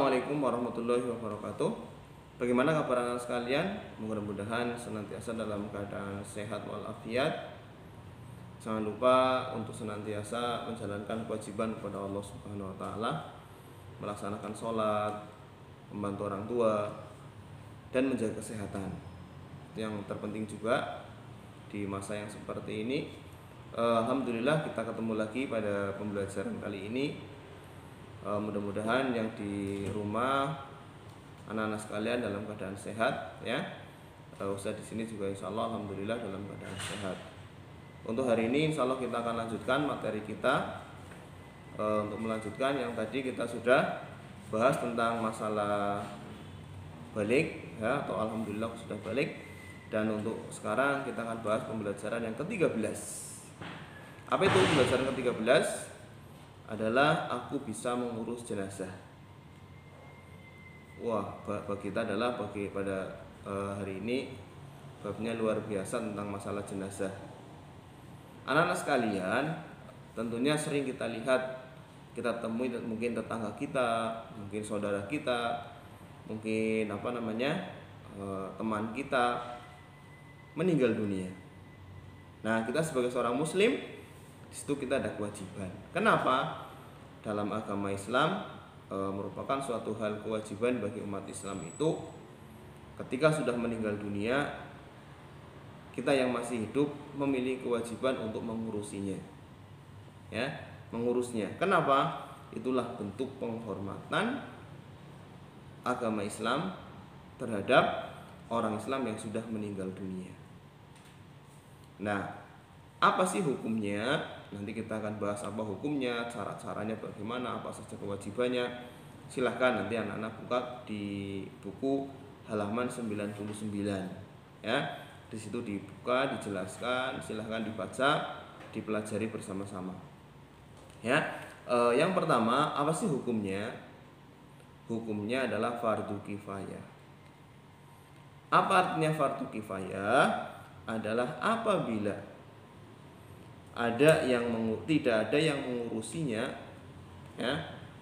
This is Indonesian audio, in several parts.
Assalamualaikum warahmatullahi wabarakatuh. Bagaimana kabar anak sekalian? Mudah-mudahan senantiasa dalam keadaan sehat walafiat. Jangan lupa untuk senantiasa menjalankan kewajiban kepada Allah Subhanahu wa taala, melaksanakan sholat, membantu orang tua, dan menjaga kesehatan. Yang terpenting juga di masa yang seperti ini. Alhamdulillah kita ketemu lagi pada pembelajaran kali ini. Mudah-mudahan yang di rumah anak-anak sekalian dalam keadaan sehat, ya. Ustaz di sini juga insya Allah alhamdulillah dalam keadaan sehat. Untuk hari ini insya Allah kita akan lanjutkan materi kita. Untuk melanjutkan yang tadi kita sudah bahas tentang masalah balik, ya, atau alhamdulillah sudah balik. Dan untuk sekarang kita akan bahas pembelajaran yang ke-13. Apa itu pembelajaran ke-13? Adalah aku bisa mengurus jenazah. Wah, bagi kita adalah pada hari ini babnya luar biasa tentang masalah jenazah. Anak-anak sekalian, tentunya sering kita lihat, kita temui mungkin tetangga kita, mungkin saudara kita, mungkin teman kita meninggal dunia. Nah, kita sebagai seorang muslim, di situ kita ada kewajiban. Kenapa? Dalam agama Islam merupakan suatu hal kewajiban bagi umat Islam itu ketika sudah meninggal dunia, kita yang masih hidup memiliki kewajiban untuk mengurusinya. Ya, mengurusnya. Kenapa? Itulah bentuk penghormatan agama Islam terhadap orang Islam yang sudah meninggal dunia. Nah, apa sih hukumnya? Nanti kita akan bahas apa hukumnya, cara-caranya bagaimana, apa saja kewajibannya. Silahkan nanti anak-anak buka di buku halaman 99, ya. Di situ dibuka, dijelaskan, silahkan dibaca, dipelajari bersama-sama. Ya. Yang pertama, apa sih hukumnya? Hukumnya adalah fardu kifayah. Apa artinya fardu kifayah? Adalah apabila tidak ada yang mengurusinya, ya.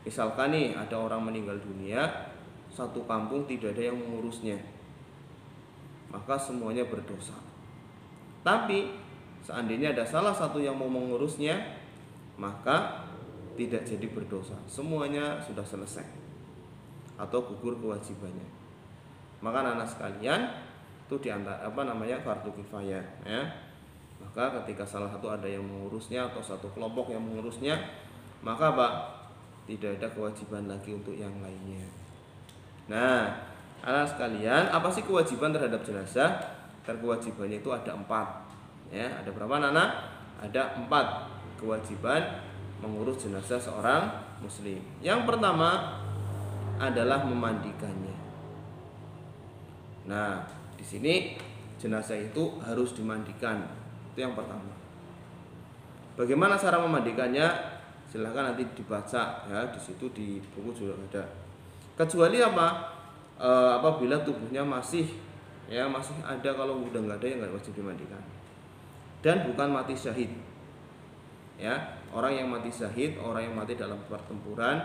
Misalkan nih ada orang meninggal dunia, satu kampung tidak ada yang mengurusnya, maka semuanya berdosa. Tapi seandainya ada salah satu yang mau mengurusnya, maka tidak jadi berdosa, semuanya sudah selesai atau gugur kewajibannya. Maka anak sekalian, itu diantara fardu kifayah, ya. Maka ketika salah satu ada yang mengurusnya atau satu kelompok yang mengurusnya, maka tidak ada kewajiban lagi untuk yang lainnya. Nah, anak sekalian, apa sih kewajiban terhadap jenazah? Kewajibannya itu ada 4. Ya, ada berapa anak? Ada 4 kewajiban mengurus jenazah seorang muslim. Yang pertama adalah memandikannya. Nah, di sini jenazah itu harus dimandikan. Itu yang pertama. Bagaimana cara memandikannya? Silahkan nanti dibaca, ya, di situ di buku juga ada. Kecuali apabila tubuhnya masih ada, kalau udah nggak ada ya nggak wajib dimandikan. Dan bukan mati syahid. Ya, orang yang mati syahid, orang yang mati dalam pertempuran,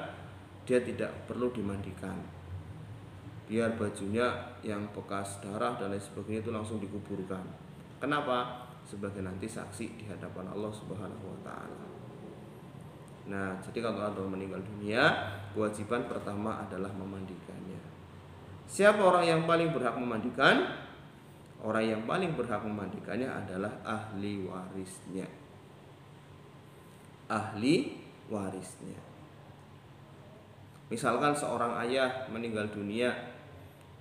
dia tidak perlu dimandikan. Biar bajunya yang bekas darah dan lain sebagainya itu langsung dikuburkan. Kenapa? Sebagai nanti saksi di hadapan Allah Subhanahu wa taala. Nah, jadi kalau ada orang meninggal dunia, kewajiban pertama adalah memandikannya. Siapa orang yang paling berhak memandikan? Orang yang paling berhak memandikannya adalah ahli warisnya. Ahli warisnya. Misalkan seorang ayah meninggal dunia,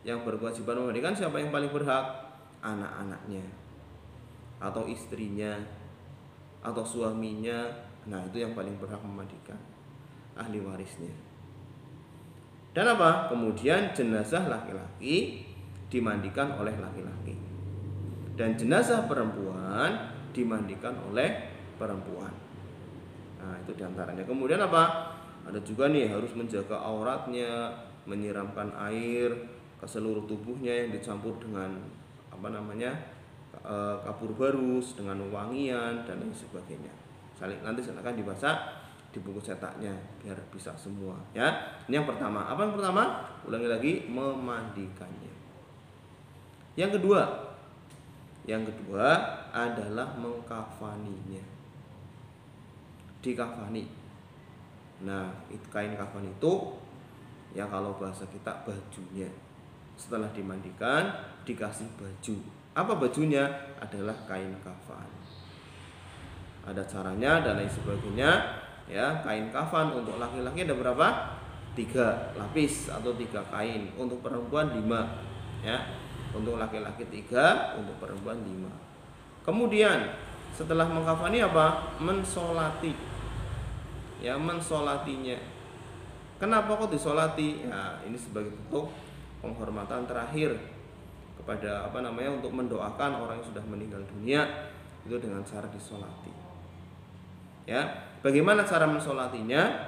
yang berkewajiban memandikan siapa yang paling berhak? Anak-anaknya, atau istrinya, atau suaminya. Nah, itu yang paling berhak memandikan, ahli warisnya. Dan kemudian jenazah laki-laki dimandikan oleh laki-laki, dan jenazah perempuan dimandikan oleh perempuan. Nah, itu diantaranya. Kemudian ada juga nih harus menjaga auratnya, menyiramkan air ke seluruh tubuhnya yang dicampur dengan kapur barus, dengan wangian dan lain sebagainya. Nanti silakan dibaca buku cetaknya biar bisa semua ya. Ini yang pertama. Apa yang pertama? Ulangi lagi, memandikannya. Yang kedua adalah mengkafaninya. Dikafani. Nah, kain kafan itu ya kalau bahasa kita bajunya. Setelah dimandikan dikasih baju. Apa bajunya? Adalah kain kafan. Ada caranya dan lain sebagainya ya. Kain kafan untuk laki-laki ada berapa? 3 lapis atau 3 kain. Untuk perempuan 5 ya. Untuk laki-laki 3, untuk perempuan 5. Kemudian setelah mengkafani apa? Mensolati. Ya, mensolatinya. Kenapa kok disolati? Ya, ini sebagai bentuk penghormatan terakhir kepada untuk mendoakan orang yang sudah meninggal dunia itu dengan cara disolati. Ya, bagaimana cara mensolatinya?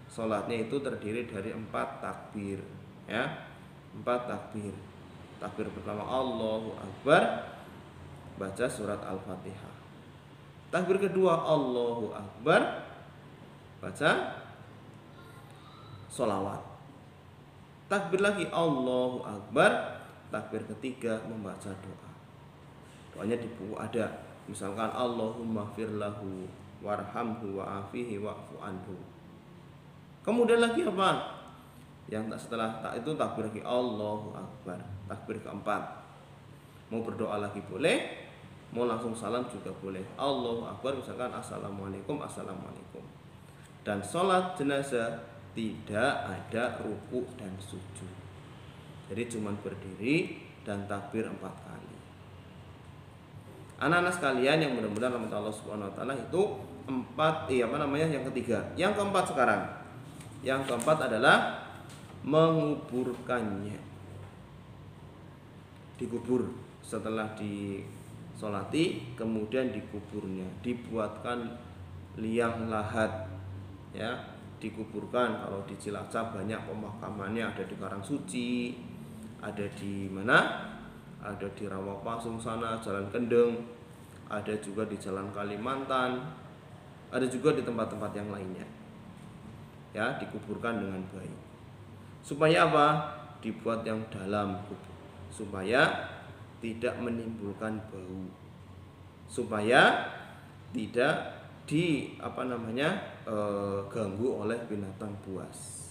Solatnya itu terdiri dari 4 takbir. Ya, 4 takbir. Takbir pertama Allahu Akbar, baca surat Al-Fatihah. Takbir kedua Allahu Akbar, baca sholawat. Takbir lagi Allahu Akbar, takbir ketiga membaca doa. Doanya di buku ada, misalkan Allahumma firlahu warhamhu wa'afihi wa'fu anhu. Kemudian lagi apa? Yang setelah itu takbir lagi Allahu Akbar, takbir keempat. Mau berdoa lagi boleh, mau langsung salam juga boleh. Allahu Akbar, misalkan assalamualaikum, assalamualaikum. Dan sholat jenazah tidak ada ruku dan sujud. Jadi cuma berdiri dan takbir 4 kali. Anak-anak sekalian yang mudah-mudahan rahmat Allah Subhanahu wa taala itu 4 yang ketiga. Yang keempat sekarang. Yang keempat adalah menguburkannya. Dikubur setelah disolati, kemudian dikuburnya, dibuatkan liang lahat ya, dikuburkan. Kalau di Cilacap banyak pemakamannya, ada di Karangsuci, ada di mana? Ada di Rawapasung sana, Jalan Kendeng, ada juga di Jalan Kalimantan, ada juga di tempat-tempat yang lainnya. Ya, dikuburkan dengan baik. Supaya apa? Dibuat yang dalam kubur, supaya tidak menimbulkan bau, supaya tidak ganggu oleh binatang buas.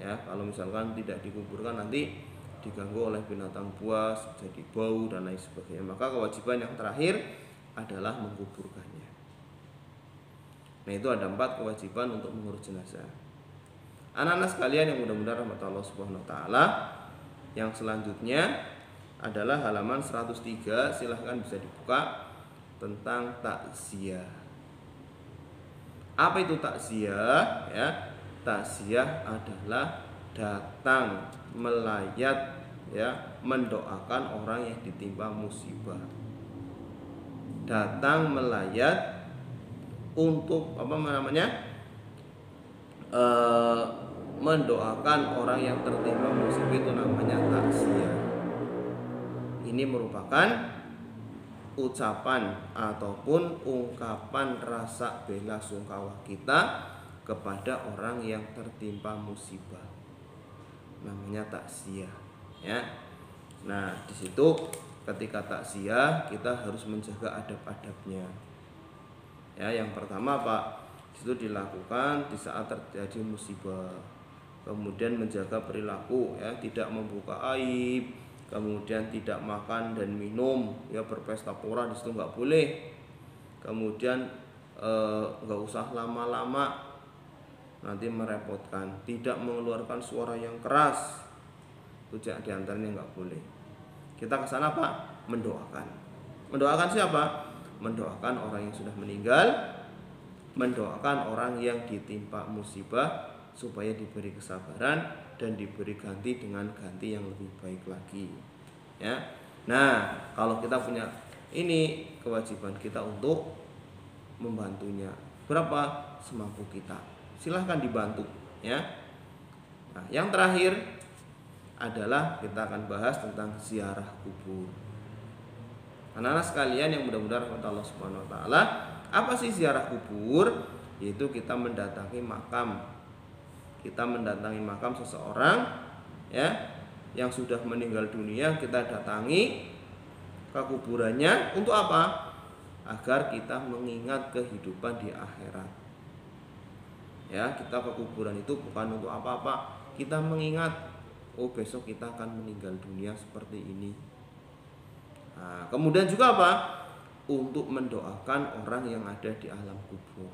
Ya, kalau misalkan tidak dikuburkan nanti diganggu oleh binatang buas, jadi bau dan lain sebagainya. Maka kewajiban yang terakhir adalah menguburkannya. Nah, itu ada 4 kewajiban untuk mengurus jenazah. Anak-anak sekalian yang mudah-mudahan rahmat Allah Subhanahu wa taala, yang selanjutnya adalah halaman 103, silahkan bisa dibuka, tentang takziah. Apa itu takziah? Ya, takziah adalah datang melayat ya, mendoakan orang yang ditimpa musibah. Datang melayat untuk mendoakan orang yang tertimpa musibah, itu namanya takziah. Ini merupakan ucapan ataupun ungkapan rasa bela sungkawa kita kepada orang yang tertimpa musibah. Namanya takziah, ya. Nah, di situ ketika takziah kita harus menjaga adab-adabnya. Ya, yang pertama Pak, itu dilakukan di saat terjadi musibah. Kemudian menjaga perilaku, ya, tidak membuka aib, kemudian tidak makan dan minum, ya, berpesta pora di situ nggak boleh. Kemudian nggak usah lama-lama, nanti merepotkan. Tidak mengeluarkan suara yang keras, itu diantaranya nggak boleh. Kita kesana Pak, mendoakan. Mendoakan siapa? Mendoakan orang yang sudah meninggal, mendoakan orang yang ditimpa musibah supaya diberi kesabaran dan diberi ganti dengan ganti yang lebih baik lagi. Ya. Nah, kalau kita punya ini, kewajiban kita untuk membantunya. Berapa semampu kita. Silahkan dibantu, ya. Nah, yang terakhir adalah kita akan bahas tentang ziarah kubur. Anak-anak sekalian yang mudah-mudahan rahmat Allah Subhanahu wa taala, apa sih ziarah kubur? yaitu kita mendatangi makam. Kita mendatangi makam seseorang ya yang sudah meninggal dunia, kita datangi ke kuburannya untuk apa? Agar kita mengingat kehidupan di akhirat. Ya, kita ke kuburan itu bukan untuk apa-apa. Kita mengingat, oh besok kita akan meninggal dunia seperti ini. Nah, kemudian juga apa? Untuk mendoakan orang yang ada di alam kubur.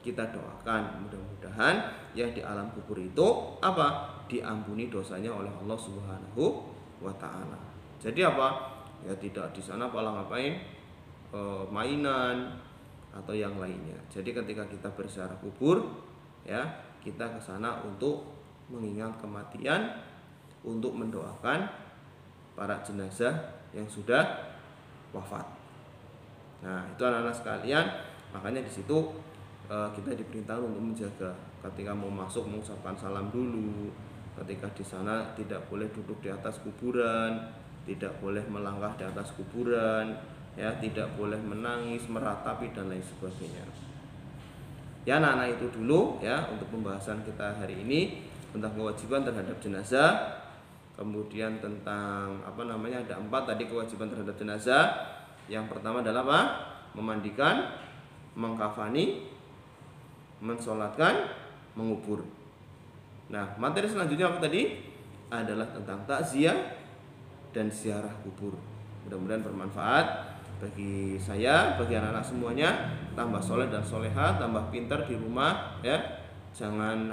Kita doakan mudah-mudahan yang di alam kubur itu apa? Diampuni dosanya oleh Allah Subhanahu wa taala. Jadi apa? Ya tidak di sana malah ngapain? Mainan atau yang lainnya. Jadi ketika kita berziarah kubur ya, kita ke sana untuk mengingat kematian, untuk mendoakan para jenazah yang sudah wafat. Nah, itu anak-anak sekalian, makanya di situ kita diperintahkan untuk menjaga. Ketika mau masuk mengucapkan salam dulu. Ketika di sana tidak boleh duduk di atas kuburan, tidak boleh melangkah di atas kuburan, ya, tidak boleh menangis, meratapi dan lain sebagainya. Ya, anak-anak itu dulu ya untuk pembahasan kita hari ini tentang kewajiban terhadap jenazah. Kemudian tentang ada 4 tadi kewajiban terhadap jenazah. Yang pertama adalah apa? Memandikan, mengkafani, mensolatkan, mengubur. Nah, materi selanjutnya apa tadi? Adalah tentang takziah dan ziarah kubur. Mudah-mudahan bermanfaat bagi saya, bagi anak-anak semuanya. Tambah soleh dan soleha, tambah pintar di rumah ya. Jangan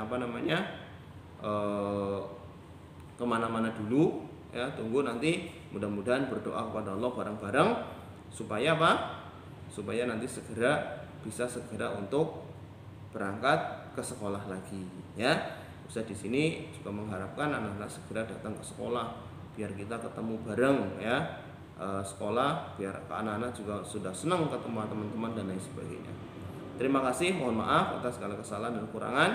kemana-mana dulu ya. Tunggu nanti mudah-mudahan berdoa kepada Allah bareng-bareng supaya apa? Supaya nanti bisa segera untuk berangkat ke sekolah lagi ya. Ustaz di sini juga mengharapkan anak-anak segera datang ke sekolah biar kita ketemu bareng ya. Sekolah biar anak-anak juga sudah senang ketemu teman-teman dan lain sebagainya. Terima kasih, mohon maaf atas segala kesalahan dan kekurangan.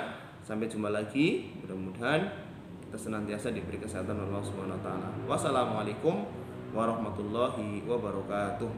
Sampai jumpa lagi. Mudah-mudahan kita senantiasa diberi kesehatan oleh Allah Subhanahu wa taala. Wassalamualaikum warahmatullahi wabarakatuh.